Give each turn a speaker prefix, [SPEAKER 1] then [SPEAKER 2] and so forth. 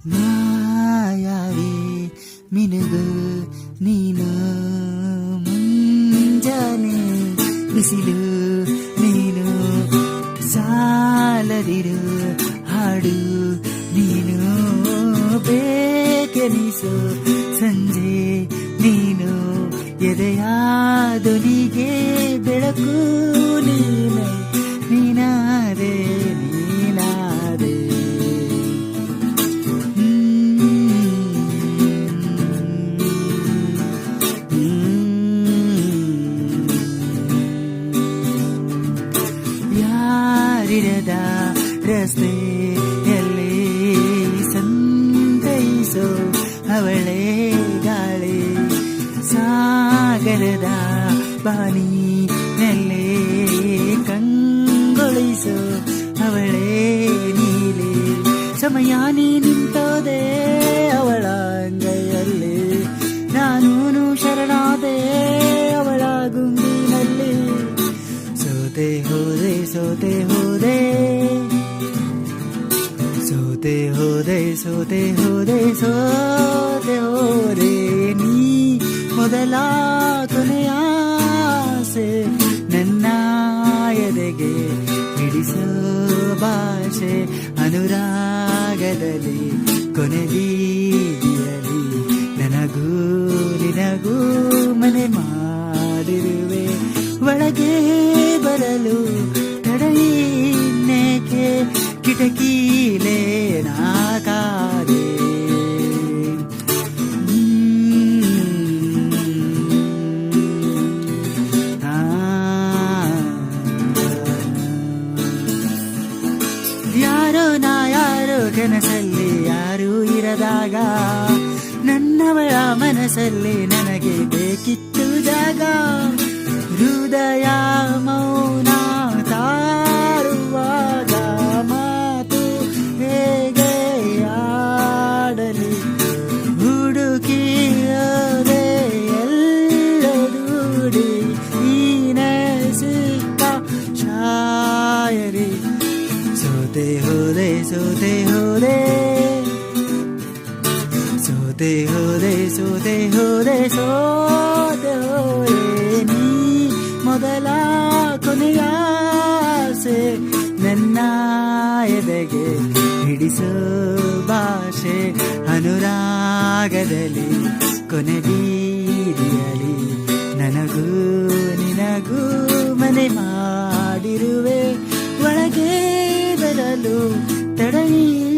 [SPEAKER 1] ಮಾಯಾವಿ ಮಿನುಗು ನೀನು ಮುಂಜಾನೆ ಬಿಸಿಲು ನೀನು ಸಾಲದಿರು ಹಾಡು ನೀನು ಬೇಕೆನಿಸು ಸಂಜೆ ನೀನು ಎದೆಯ ಧ್ವನಿಗೆ ಬೆಳಕು ನೀನು ನೀನಾದೆ ನೀನಾದೆ ಯಾರಿರದ ರಸ್ತೆಯಲ್ಲಿ ಸಂತೈಸೋ ಅವಳೇ ಗಾಳಿ ಸಾಗರದ ಬಾನಿನಲ್ಲೇ ಕಂಗೊಳಿಸೋ ಅವಳೇ ನೀಲಿ ಸಮಯ ನೀ ನಿಂತೋದೆ ಅವಳ ಅಂಗೈಯಲ್ಲಿ ನಾನೂನು ಶರಣಾದೆ ಅವಳ ಗುಂಗಿನಲ್ಲಿ ಸೋತೆ ಹೋದೆ ಸೋತೆ ಹೋದೆ ಸೋತೆ ಹೋದೆ ಸೋತೆ ಹೋದೆ ಸೋತೆ ಹೋದೆ ನೀ ಮೊದಲ ಕೊನೆಯ ಆಸೆ ನನ್ನ ಎದೆಗೆ ಹಿಡಿಸೋ ಭಾಷೆ ಅನುರಾಗದಲ್ಲಿ ಕೊನೆ ಬೀದಿಯಲ್ಲಿ ನನಗೂ ನಿನಗೂ ಮನೆ ಮಾಡಿರುವೆ ಒಳಗೆ ಬರಲು ತಡೆಯೇಕೆ ಕಿಟಕಿಲೇ ನಾಕಾದೆ ಯಾರೋ ನಾ ಯಾರೋ ಕನಸಲ್ಲಿ ಯಾರೂ ಇರದಾಗ ನನ್ನವಳ ಮನಸ್ಸಲ್ಲಿ ನನಗೆ ಬೇಕಿತ್ತು ಜಾಗ ಹೃದಯ ಮೌನ ತಾರುವಾಗ ಮಾತು ಹೇಗೆ ಆಡಲಿ ಹುಡುಕಿಯದೆ ಎಲ್ಲ ದೂಡಿ ನೀನೇ ಸಿಕ್ಕ ಶಾಯರಿ ಸೋತೆ ಹೋದೆ ಸೋತೆ ಹೋದೆ ಸೋತೆ ಹೋದೆ ಸೋತೆ ಹೋದೆ ಸೋತೆ ಹೋದೆ ನೀ ಮೊದಲ ಕೊನೆಯ ಆಸೆ ನನ್ನ ಎದೆಗೆ ಹಿಡಿಸೋ ಭಾಷೆ ಅನುರಾಗದಲ್ಲಿ ಕೊನೆ ಬೀದಿಯಲ್ಲಿ ನನಗೂ ನಿನಗೂ ಮನೆ ಮಾಡಿರುವೆ ಒಳಗೆ ಬರಲು ತಡೆಯೇಕೆ